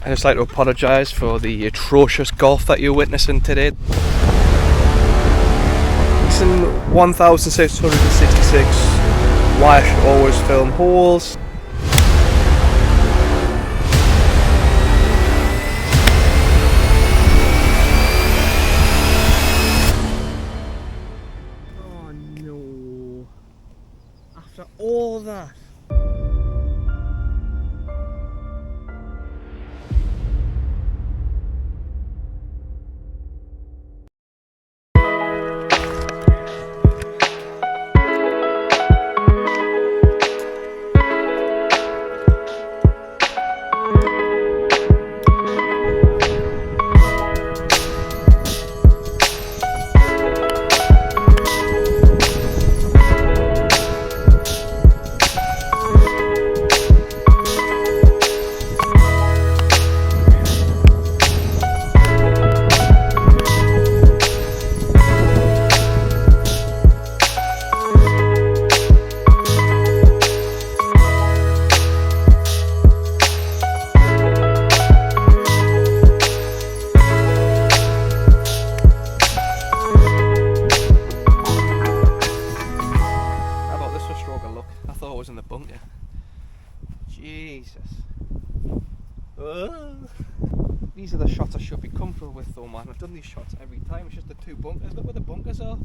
I'd just like to apologise for the atrocious golf that you're witnessing today. It's in 1666. Why I should always film holes. Oh no. After all that. In the bunker. Jesus. These are the shots I should be comfortable with though, man. I've done these shots every time. It's just the two bunkers. Look where the bunkers are.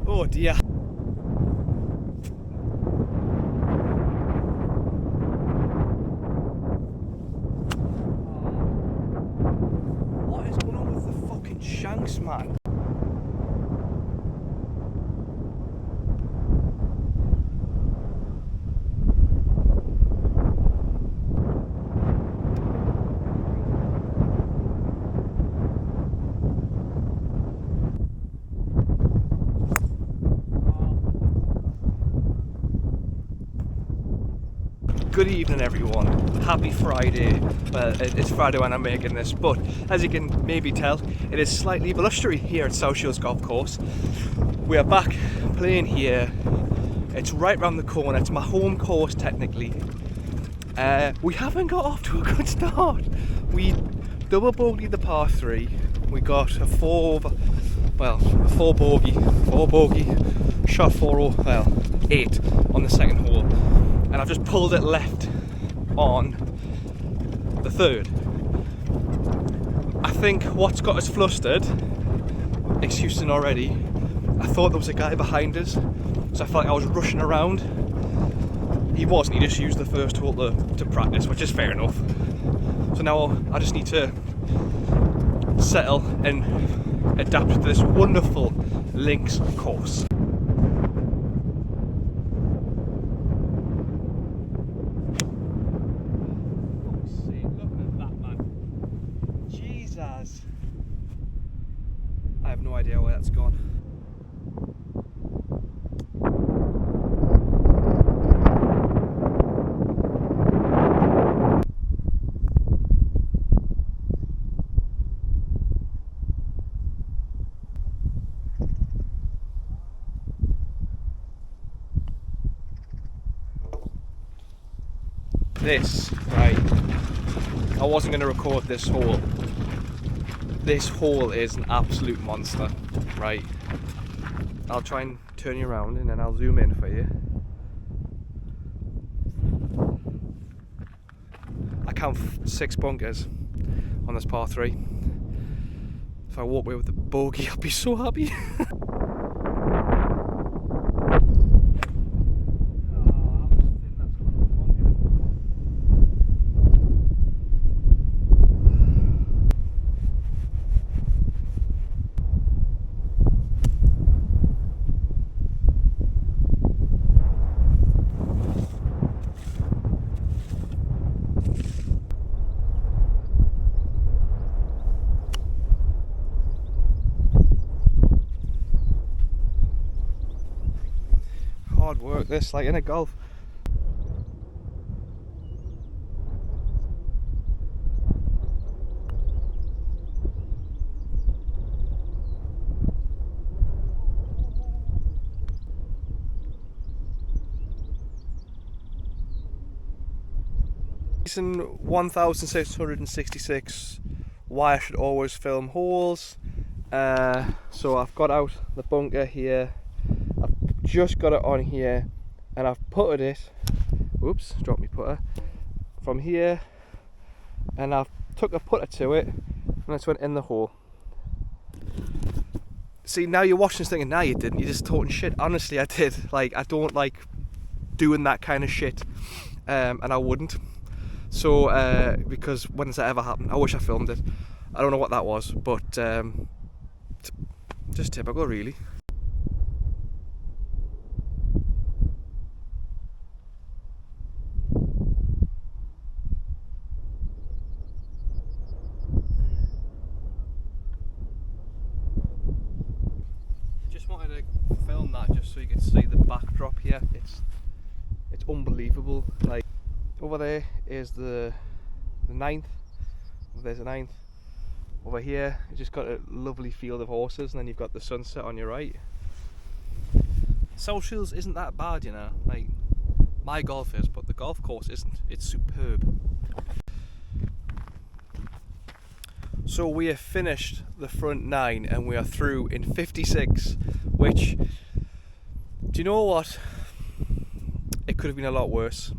Oh dear. What is going on with the fucking shanks, man? Good evening everyone, happy Friday. Well, it's Friday when I'm making this, but as you can maybe tell, it is slightly blustery here at South Shields Golf Course. We are back playing here. It's right round the corner, it's my home course technically. We haven't got off to a good start. We double bogeyed the par 3, we got a 4 bogey, shot 8 on the second hole. And I've just pulled it left on the third. I think what's got us flustered, excusing already, I thought there was a guy behind us, so I felt like I was rushing around. He wasn't, he just used the first hole to practice, which is fair enough. So now I just need to settle and adapt to this wonderful links course. I have no idea where that's gone. This, right, I wasn't going to record this hole. This hole is an absolute monster, right? I'll try and turn you around and then I'll zoom in for you. I count 6 bunkers on this par 3. If I walk away with a bogey, I'll be so happy. hard work this, like in a golf. Reason 1666 why I should always film holes. So I've got out the bunker here, I've just got it on here, and I've putted it, oops, dropped me putter, from here, and I've took a putter to it, and it's went in the hole. See, now you're watching this thinking, nah you didn't, you're just talking shit. Honestly, I did. Like, I don't like doing that kind of shit, and I wouldn't. So, because when does that ever happen? I wish I filmed it. I don't know what that was, but just typical, really. Just wanted to film that just so you could see the backdrop here. It's unbelievable. Like, over there is the ninth. There's a ninth. Over here, you just got a lovely field of horses, and then you've got the sunset on your right. South Shields isn't that bad, you know. Like, my golf is, but the golf course isn't. It's superb. So we have finished the front 9, and we are through in 56, which, do you know what? It could have been a lot worse.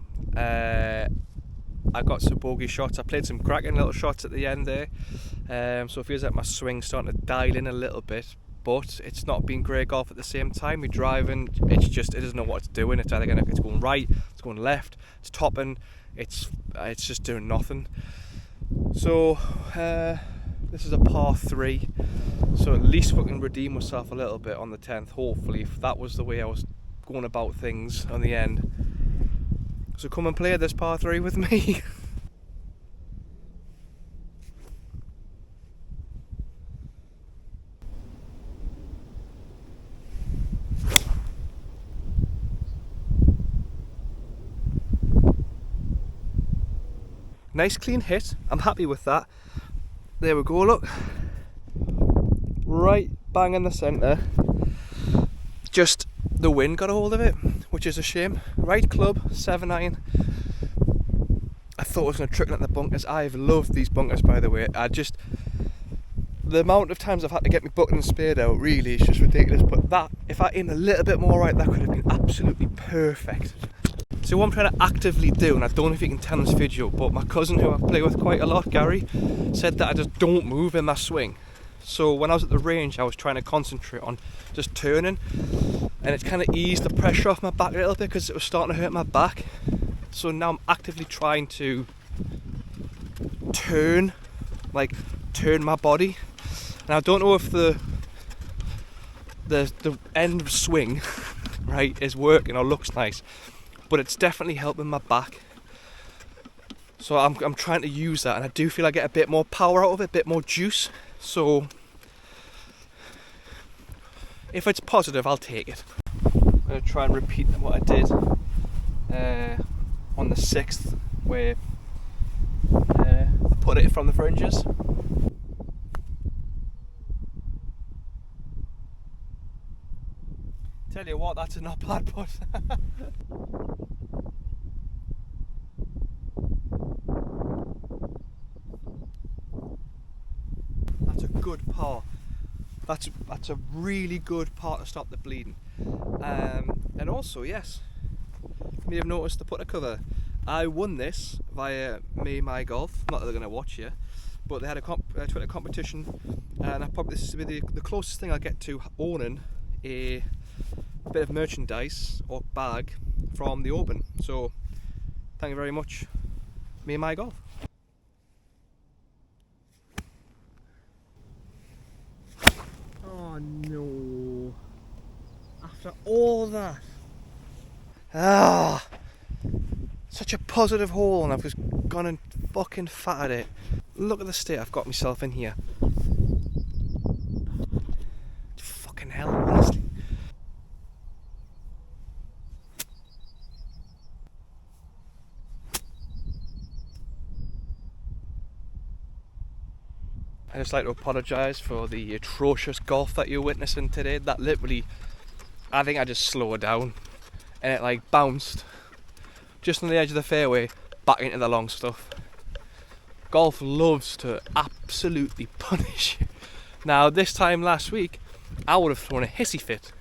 I got some bogey shots. I played some cracking little shots at the end there, so it feels like my swing's starting to dial in a little bit, but it's not been great golf at the same time. We're driving, it doesn't know what it's doing. It's either it's going right, it's going left, it's topping, it's just doing nothing. So this is a par 3, so at least we can redeem myself a little bit on the 10th, hopefully, if that was the way I was going about things on the end. So come and play this par 3 with me. Nice clean hit, I'm happy with that. There we go, look. Right bang in the centre. Just the wind got a hold of it, which is a shame. Right club, 7-iron. I thought I was going to trickle at the bunkers. I've loved these bunkers, by the way. The amount of times I've had to get my button and spade out, really, is just ridiculous. But that, if I aimed a little bit more right, that could have been absolutely perfect. So what I'm trying to actively do, and I don't know if you can tell in this video, but my cousin, who I play with quite a lot, Gary, said that I just don't move in my swing. So when I was at the range, I was trying to concentrate on just turning, and it's kind of eased the pressure off my back a little bit because it was starting to hurt my back. So now I'm actively trying to turn my body, and I don't know if the end swing right is working or looks nice, but it's definitely helping my back. So I'm trying to use that, and I do feel I get a bit more power out of it, a bit more juice. So if it's positive, I'll take it. I'm going to try and repeat what I did on the 6th, where I put it from the fringes. Tell you what, that's a not bad putt. That's a good par. That's a really good par to stop the bleeding. And also, yes, you may have noticed the putter cover. I won this via My Golf. Not that they're going to watch you, but they had a Twitter competition, and this is the closest thing I get to owning a bit of merchandise or bag from the Open. So thank you very much, My Golf. Oh no. After all that. Such a positive hole, and I've just gone and fucking fatted it. Look at the state I've got myself in here. Fucking hell, honestly. I'd just like to apologise for the atrocious golf that you're witnessing today. That literally, I think I just slowed down and it like bounced just on the edge of the fairway back into the long stuff. Golf loves to absolutely punish you. Now this time last week I would have thrown a hissy fit.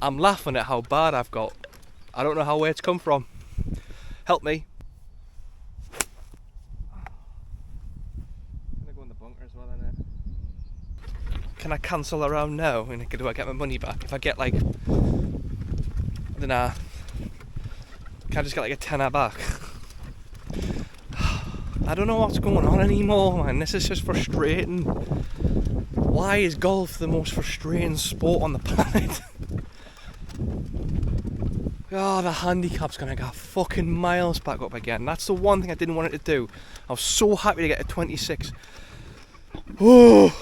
I'm laughing at how bad I've got. I don't know where it's come from. Help me. I'm gonna go in the bunker as well, innit? Can I cancel around now? And do I get my money back? If I get like, I don't know, can I just get like a tenner back? I don't know what's going on anymore, man. This is just frustrating. Why is golf the most frustrating sport on the planet? Oh, the handicap's gonna go fucking miles back up again. That's the one thing I didn't want it to do. I was so happy to get a 26. Oh.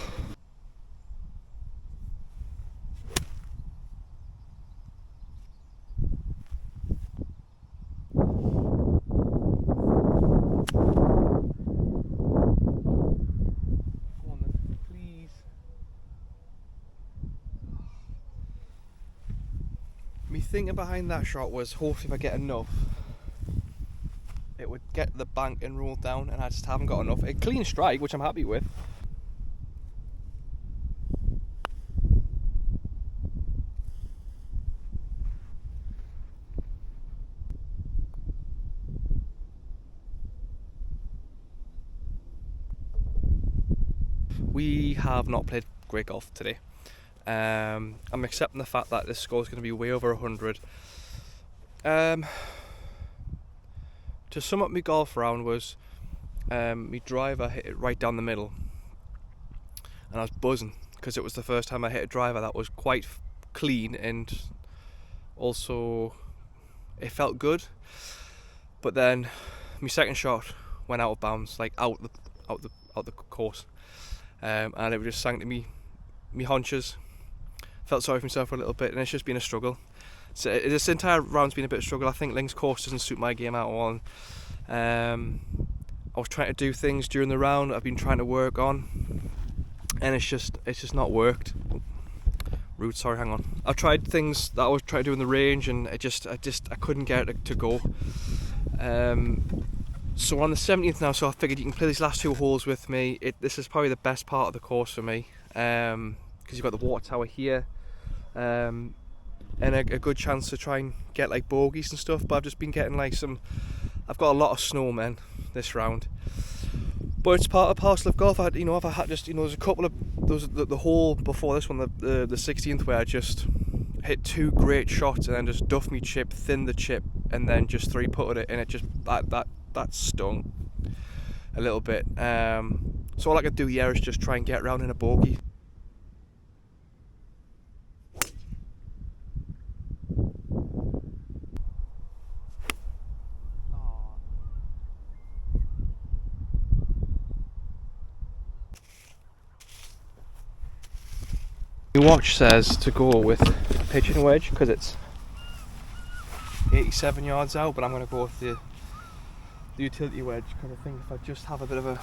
Me thinking behind that shot was hopefully if I get enough it would get the bank and roll down, and I just haven't got enough. A clean strike, which I'm happy with. We have not played great golf today. I'm accepting the fact that this score is going to be way over 100. To sum up my golf round was my driver hit it right down the middle, and I was buzzing because it was the first time I hit a driver that was quite clean, and also it felt good. But then my second shot went out of bounds, like out the course, and it just sank to me haunches. Felt sorry for myself for a little bit, and it's just been a struggle. So this entire round's been a bit of a struggle. I think Links course doesn't suit my game at all. I was trying to do things during the round I've been trying to work on, and it's just not worked. Rude, sorry, hang on. I've tried things that I was trying to do in the range, and I couldn't get it to go. So we're on the 17th now, so I figured you can play these last two holes with me. This is probably the best part of the course for me, because you've got the water tower here, and a good chance to try and get like bogeys and stuff. But I've just been getting like I've got a lot of snowmen this round, but it's part of parcel of golf. I've had just there's a couple of the hole before this one, the 16th, where I just hit two great shots and then just duffed me chip, thinned the chip, and then just three putted it, and it just that stung a little bit. So all I could do here is just try and get around in a bogey. Your watch says to go with a pitching wedge because it's 87 yards out, but I'm going to go with the utility wedge because I think if I just have a bit of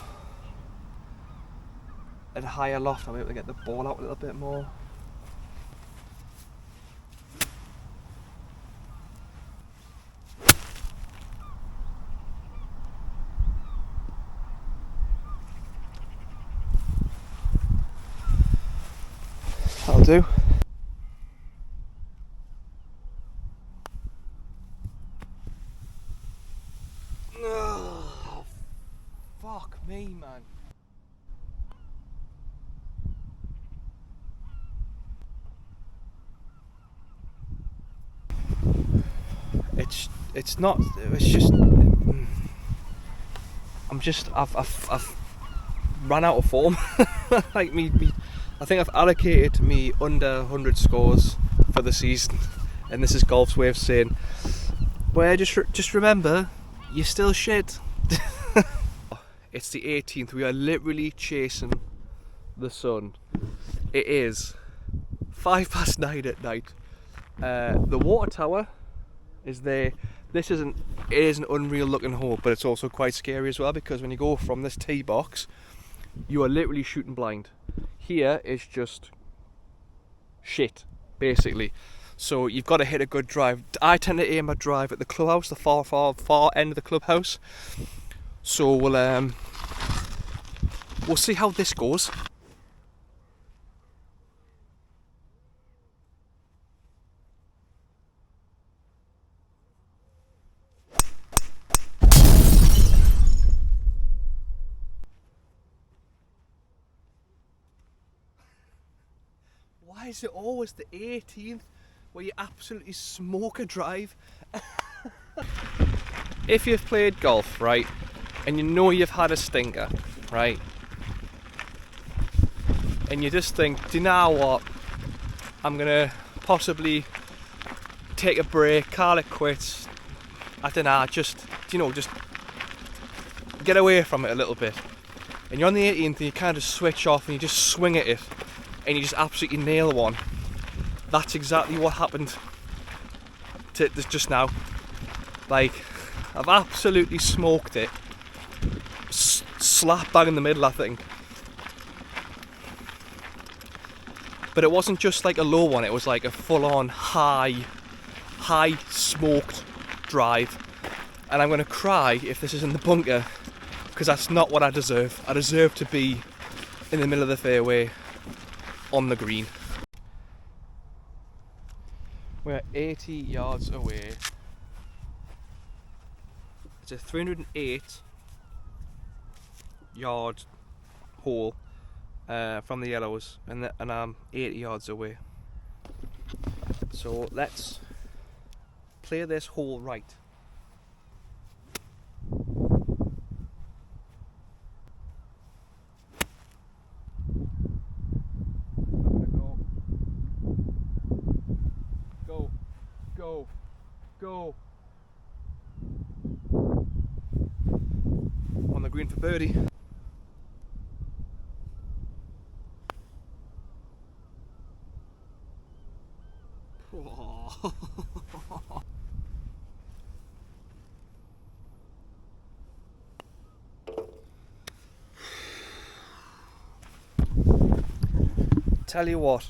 a higher loft, I'll be able to get the ball out a little bit more. That'll do. Oh, fuck me, man. It's not. It's just. I've run out of form. Like me. I think I've allocated me under 100 scores for the season, and this is golf's way of saying, well, just remember, you're still shit. It's the 18th. We are literally chasing the sun. It is 9:05 at night. The water tower is there. It is an unreal looking hole, but it's also quite scary as well, because when you go from this tee box you are literally shooting blind. Here is just shit, basically. So you've got to hit a good drive. I tend to aim my drive at the clubhouse, the far end of the clubhouse. So we'll see how this goes. Why is it always the 18th where you absolutely smoke a drive? If you've played golf, right, and you know you've had a stinker, right, and you just think, do you know what, I'm gonna possibly take a break, call it quits, I don't know, just get away from it a little bit, and you're on the 18th and you kind of switch off and you just swing at it and you just absolutely nail one. That's exactly what happened to this just now. Like, I've absolutely smoked it, slap bang in the middle, I think. But it wasn't just like a low one, it was like a full-on high smoked drive. And I'm gonna cry if this is in the bunker, because that's not what I deserve. I deserve to be in the middle of the fairway on the green. We're 80 yards away. It's a 308 yard hole from the yellows, and I'm 80 yards away. So let's play this hole right. Go. On the green for birdie. Tell you what,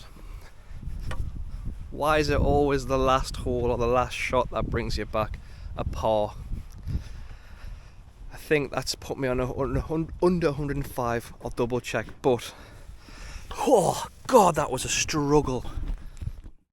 why is it always the last hole or the last shot that brings you back a par? I think that's put me on under 105. I'll double check, but oh god, that was a struggle.